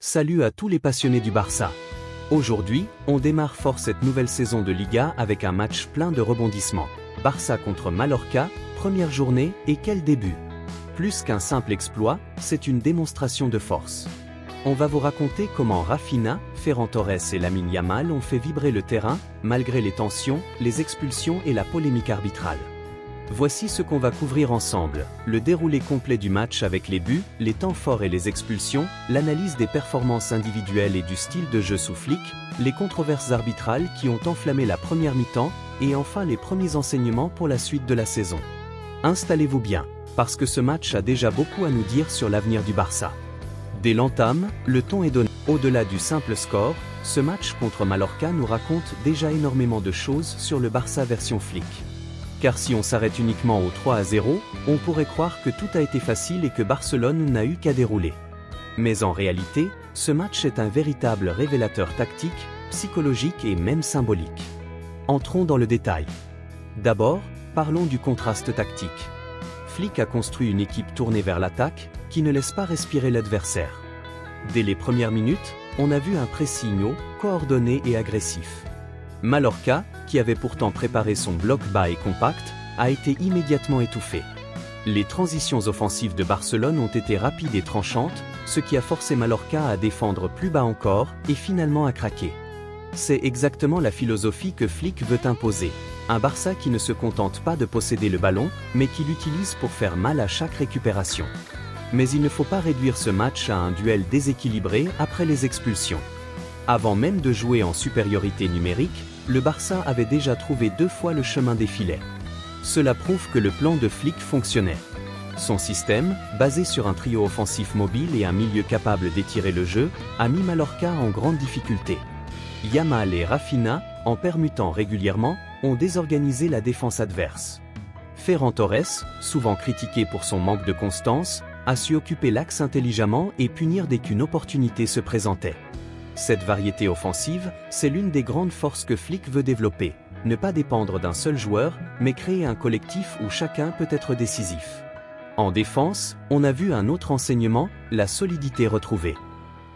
Salut à tous les passionnés du Barça. Aujourd'hui, on démarre fort cette nouvelle saison de Liga avec un match plein de rebondissements. Barça contre Mallorca, première journée, et quel début! Plus qu'un simple exploit, c'est une démonstration de force. On va vous raconter comment Rafinha, Ferran Torres et Lamine Yamal ont fait vibrer le terrain, malgré les tensions, les expulsions et la polémique arbitrale. Voici ce qu'on va couvrir ensemble, le déroulé complet du match avec les buts, les temps forts et les expulsions, l'analyse des performances individuelles et du style de jeu sous Flick, les controverses arbitrales qui ont enflammé la première mi-temps, et enfin les premiers enseignements pour la suite de la saison. Installez-vous bien, parce que ce match a déjà beaucoup à nous dire sur l'avenir du Barça. Dès l'entame, le ton est donné. Au-delà du simple score, ce match contre Mallorca nous raconte déjà énormément de choses sur le Barça version Flick. Car si on s'arrête uniquement au 3-0, on pourrait croire que tout a été facile et que Barcelone n'a eu qu'à dérouler. Mais en réalité, ce match est un véritable révélateur tactique, psychologique et même symbolique. Entrons dans le détail. D'abord, parlons du contraste tactique. Flick a construit une équipe tournée vers l'attaque, qui ne laisse pas respirer l'adversaire. Dès les premières minutes, on a vu un pressing haut, coordonné et agressif. Mallorca, qui avait pourtant préparé son bloc bas et compact, a été immédiatement étouffé. Les transitions offensives de Barcelone ont été rapides et tranchantes, ce qui a forcé Mallorca à défendre plus bas encore et finalement à craquer. C'est exactement la philosophie que Flick veut imposer. Un Barça qui ne se contente pas de posséder le ballon, mais qui l'utilise pour faire mal à chaque récupération. Mais il ne faut pas réduire ce match à un duel déséquilibré après les expulsions. Avant même de jouer en supériorité numérique, le Barça avait déjà trouvé 2 fois le chemin des filets. Cela prouve que le plan de Flick fonctionnait. Son système, basé sur un trio offensif mobile et un milieu capable d'étirer le jeu, a mis Mallorca en grande difficulté. Yamal et Rafinha, en permutant régulièrement, ont désorganisé la défense adverse. Ferran Torres, souvent critiqué pour son manque de constance, a su occuper l'axe intelligemment et punir dès qu'une opportunité se présentait. Cette variété offensive, c'est l'une des grandes forces que Flick veut développer. Ne pas dépendre d'un seul joueur, mais créer un collectif où chacun peut être décisif. En défense, on a vu un autre enseignement, la solidité retrouvée.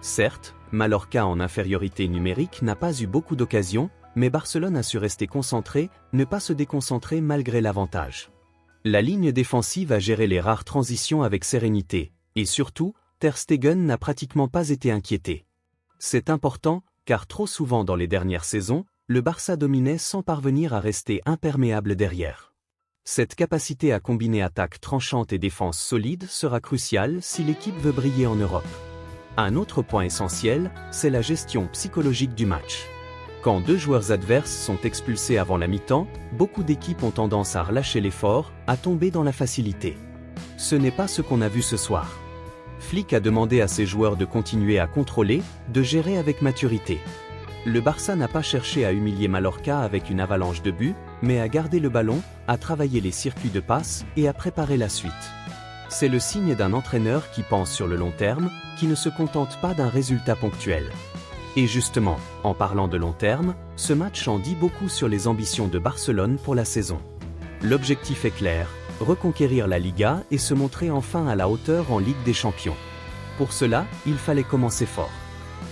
Certes, Mallorca en infériorité numérique n'a pas eu beaucoup d'occasions, mais Barcelone a su rester concentré, ne pas se déconcentrer malgré l'avantage. La ligne défensive a géré les rares transitions avec sérénité, et surtout, Ter Stegen n'a pratiquement pas été inquiété. C'est important, car trop souvent dans les dernières saisons, le Barça dominait sans parvenir à rester imperméable derrière. Cette capacité à combiner attaque tranchante et défense solide sera cruciale si l'équipe veut briller en Europe. Un autre point essentiel, c'est la gestion psychologique du match. Quand 2 joueurs adverses sont expulsés avant la mi-temps, beaucoup d'équipes ont tendance à relâcher l'effort, à tomber dans la facilité. Ce n'est pas ce qu'on a vu ce soir. Flick a demandé à ses joueurs de continuer à contrôler, de gérer avec maturité. Le Barça n'a pas cherché à humilier Mallorca avec une avalanche de buts, mais à garder le ballon, à travailler les circuits de passe et à préparer la suite. C'est le signe d'un entraîneur qui pense sur le long terme, qui ne se contente pas d'un résultat ponctuel. Et justement, en parlant de long terme, ce match en dit beaucoup sur les ambitions de Barcelone pour la saison. L'objectif est clair, reconquérir la Liga et se montrer enfin à la hauteur en Ligue des Champions. Pour cela, il fallait commencer fort.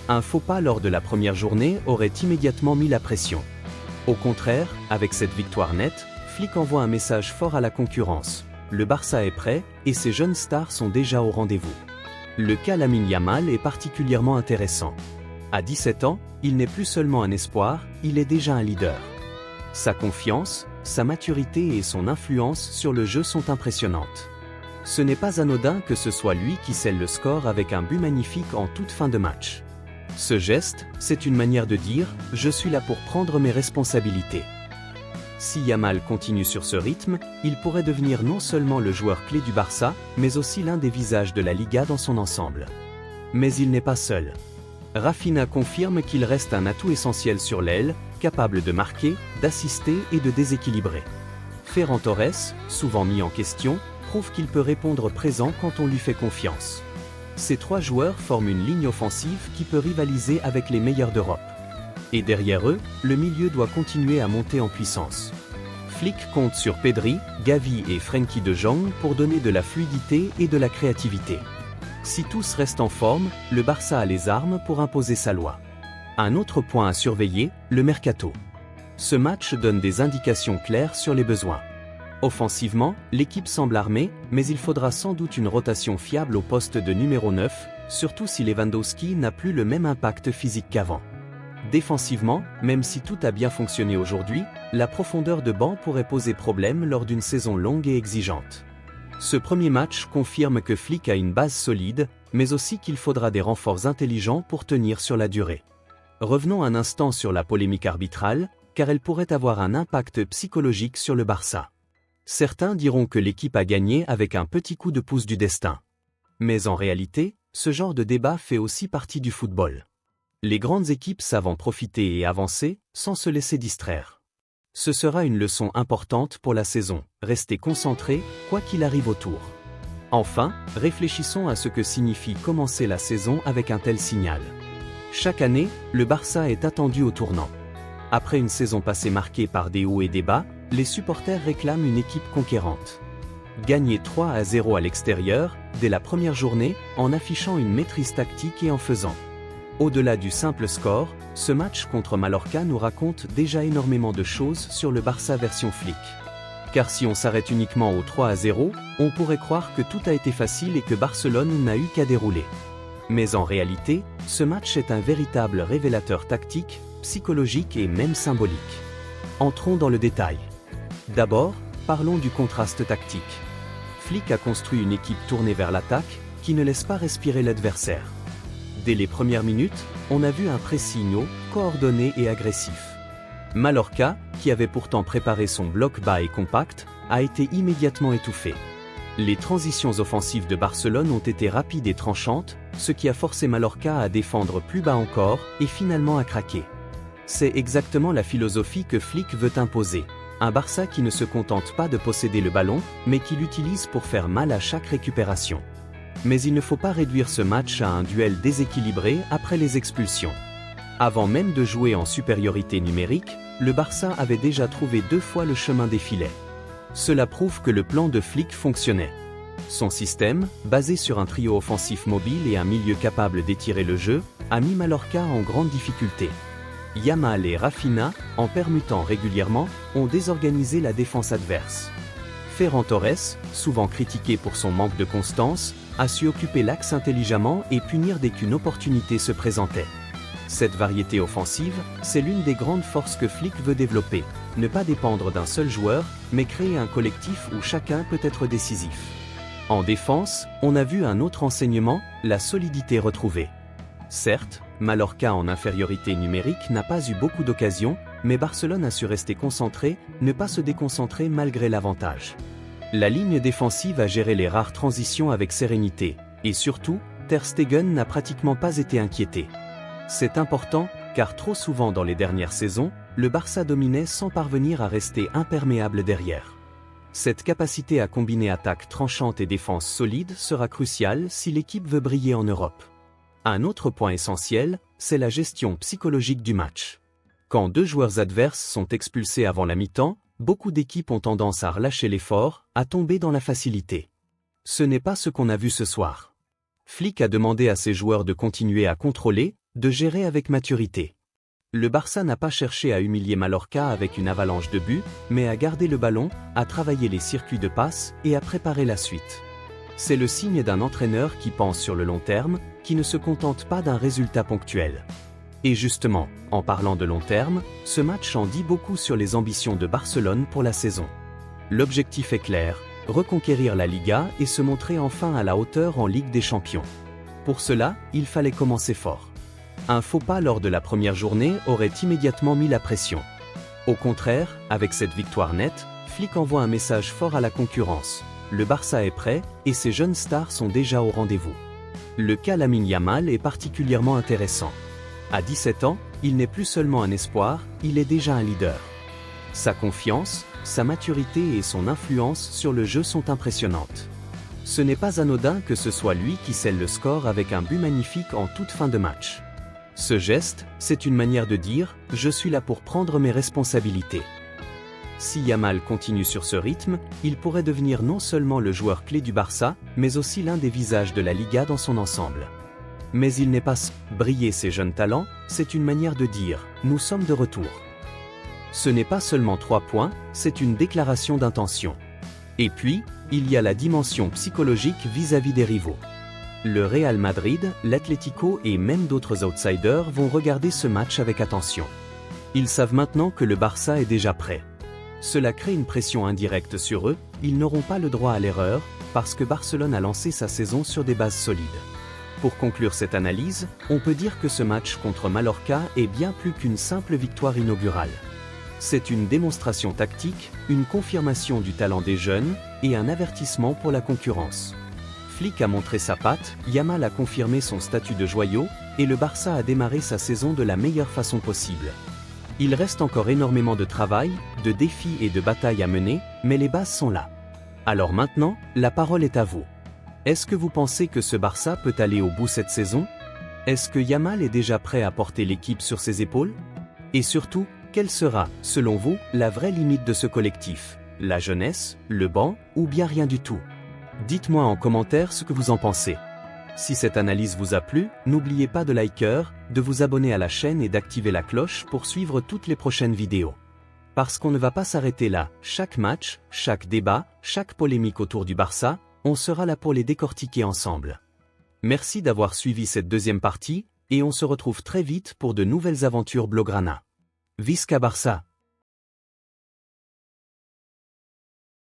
Un faux pas lors de la première journée aurait immédiatement mis la pression. Au contraire, avec cette victoire nette, Flick envoie un message fort à la concurrence. Le Barça est prêt, et ses jeunes stars sont déjà au rendez-vous. Le cas Lamine Yamal est particulièrement intéressant. À 17 ans, il n'est plus seulement un espoir, il est déjà un leader. Sa confiance, sa maturité et son influence sur le jeu sont impressionnantes. Ce n'est pas anodin que ce soit lui qui scelle le score avec un but magnifique en toute fin de match. Ce geste, c'est une manière de dire « Je suis là pour prendre mes responsabilités ». Si Yamal continue sur ce rythme, il pourrait devenir non seulement le joueur clé du Barça, mais aussi l'un des visages de la Liga dans son ensemble. Mais il n'est pas seul. Rafinha confirme qu'il reste un atout essentiel sur l'aile, capable de marquer, d'assister et de déséquilibrer. Ferran Torres, souvent mis en question, prouve qu'il peut répondre présent quand on lui fait confiance. Ces 3 joueurs forment une ligne offensive qui peut rivaliser avec les meilleurs d'Europe. Et derrière eux, le milieu doit continuer à monter en puissance. Flick compte sur Pedri, Gavi et Frenkie de Jong pour donner de la fluidité et de la créativité. Si tous restent en forme, le Barça a les armes pour imposer sa loi. Un autre point à surveiller, le mercato. Ce match donne des indications claires sur les besoins. Offensivement, l'équipe semble armée, mais il faudra sans doute une rotation fiable au poste de numéro 9, surtout si Lewandowski n'a plus le même impact physique qu'avant. Défensivement, même si tout a bien fonctionné aujourd'hui, la profondeur de banc pourrait poser problème lors d'une saison longue et exigeante. Ce premier match confirme que Flick a une base solide, mais aussi qu'il faudra des renforts intelligents pour tenir sur la durée. Revenons un instant sur la polémique arbitrale, car elle pourrait avoir un impact psychologique sur le Barça. Certains diront que l'équipe a gagné avec un petit coup de pouce du destin. Mais en réalité, ce genre de débat fait aussi partie du football. Les grandes équipes savent en profiter et avancer, sans se laisser distraire. Ce sera une leçon importante pour la saison, restez concentrés, quoi qu'il arrive autour. Enfin, réfléchissons à ce que signifie commencer la saison avec un tel signal. Chaque année, le Barça est attendu au tournant. Après une saison passée marquée par des hauts et des bas, les supporters réclament une équipe conquérante. Gagner 3-0 à l'extérieur, dès la première journée, en affichant une maîtrise tactique et en faisant. Au-delà du simple score, ce match contre Mallorca nous raconte déjà énormément de choses sur le Barça version Flick. Car si on s'arrête uniquement au 3-0, on pourrait croire que tout a été facile et que Barcelone n'a eu qu'à dérouler. Mais en réalité, ce match est un véritable révélateur tactique, psychologique et même symbolique. Entrons dans le détail. D'abord, parlons du contraste tactique. Flick a construit une équipe tournée vers l'attaque, qui ne laisse pas respirer l'adversaire. Dès les premières minutes, on a vu un pressing haut, coordonné et agressif. Mallorca, qui avait pourtant préparé son bloc bas et compact, a été immédiatement étouffé. Les transitions offensives de Barcelone ont été rapides et tranchantes, ce qui a forcé Mallorca à défendre plus bas encore et finalement à craquer. C'est exactement la philosophie que Flick veut imposer. Un Barça qui ne se contente pas de posséder le ballon, mais qui l'utilise pour faire mal à chaque récupération. Mais il ne faut pas réduire ce match à un duel déséquilibré après les expulsions. Avant même de jouer en supériorité numérique, le Barça avait déjà trouvé 2 fois le chemin des filets. Cela prouve que le plan de Flick fonctionnait. Son système, basé sur un trio offensif mobile et un milieu capable d'étirer le jeu, a mis Mallorca en grande difficulté. Yamal et Rafinha, en permutant régulièrement, ont désorganisé la défense adverse. Ferran Torres, souvent critiqué pour son manque de constance, a su occuper l'axe intelligemment et punir dès qu'une opportunité se présentait. Cette variété offensive, c'est l'une des grandes forces que Flick veut développer, ne pas dépendre d'un seul joueur, mais créer un collectif où chacun peut être décisif. En défense, on a vu un autre enseignement, la solidité retrouvée. Certes, Mallorca en infériorité numérique n'a pas eu beaucoup d'occasions, mais Barcelone a su rester concentré, ne pas se déconcentrer malgré l'avantage. La ligne défensive a géré les rares transitions avec sérénité, et surtout, Ter Stegen n'a pratiquement pas été inquiété. C'est important, car trop souvent dans les dernières saisons, le Barça dominait sans parvenir à rester imperméable derrière. Cette capacité à combiner attaque tranchante et défense solide sera cruciale si l'équipe veut briller en Europe. Un autre point essentiel, c'est la gestion psychologique du match. Quand 2 joueurs adverses sont expulsés avant la mi-temps, beaucoup d'équipes ont tendance à relâcher l'effort, à tomber dans la facilité. Ce n'est pas ce qu'on a vu ce soir. Flick a demandé à ses joueurs de continuer à contrôler, de gérer avec maturité. Le Barça n'a pas cherché à humilier Mallorca avec une avalanche de buts, mais à garder le ballon, à travailler les circuits de passe et à préparer la suite. C'est le signe d'un entraîneur qui pense sur le long terme, qui ne se contente pas d'un résultat ponctuel. Et justement, en parlant de long terme, ce match en dit beaucoup sur les ambitions de Barcelone pour la saison. L'objectif est clair, reconquérir la Liga et se montrer enfin à la hauteur en Ligue des Champions. Pour cela, il fallait commencer fort. Un faux pas lors de la première journée aurait immédiatement mis la pression. Au contraire, avec cette victoire nette, Flick envoie un message fort à la concurrence. Le Barça est prêt, et ses jeunes stars sont déjà au rendez-vous. Le cas Lamine Yamal est particulièrement intéressant. À 17 ans, il n'est plus seulement un espoir, il est déjà un leader. Sa confiance, sa maturité et son influence sur le jeu sont impressionnantes. Ce n'est pas anodin que ce soit lui qui scelle le score avec un but magnifique en toute fin de match. Ce geste, c'est une manière de dire « Je suis là pour prendre mes responsabilités ». Si Yamal continue sur ce rythme, il pourrait devenir non seulement le joueur clé du Barça, mais aussi l'un des visages de la Liga dans son ensemble. Mais il n'est pas seul. Briller ses jeunes talents, c'est une manière de dire « nous sommes de retour ». Ce n'est pas seulement 3 points, c'est une déclaration d'intention. Et puis, il y a la dimension psychologique vis-à-vis des rivaux. Le Real Madrid, l'Atlético et même d'autres outsiders vont regarder ce match avec attention. Ils savent maintenant que le Barça est déjà prêt. Cela crée une pression indirecte sur eux, ils n'auront pas le droit à l'erreur, parce que Barcelone a lancé sa saison sur des bases solides. Pour conclure cette analyse, on peut dire que ce match contre Mallorca est bien plus qu'une simple victoire inaugurale. C'est une démonstration tactique, une confirmation du talent des jeunes, et un avertissement pour la concurrence. Flick a montré sa patte, Yamal a confirmé son statut de joyau, et le Barça a démarré sa saison de la meilleure façon possible. Il reste encore énormément de travail, de défis et de batailles à mener, mais les bases sont là. Alors maintenant, la parole est à vous. Est-ce que vous pensez que ce Barça peut aller au bout cette saison? Est-ce que Yamal est déjà prêt à porter l'équipe sur ses épaules? Et surtout, quelle sera, selon vous, la vraie limite de ce collectif? La jeunesse, le banc, ou bien rien du tout? Dites-moi en commentaire ce que vous en pensez. Si cette analyse vous a plu, n'oubliez pas de liker, de vous abonner à la chaîne et d'activer la cloche pour suivre toutes les prochaines vidéos. Parce qu'on ne va pas s'arrêter là, chaque match, chaque débat, chaque polémique autour du Barça, on sera là pour les décortiquer ensemble. Merci d'avoir suivi cette deuxième partie, et on se retrouve très vite pour de nouvelles aventures Blaugrana. Visca Barça!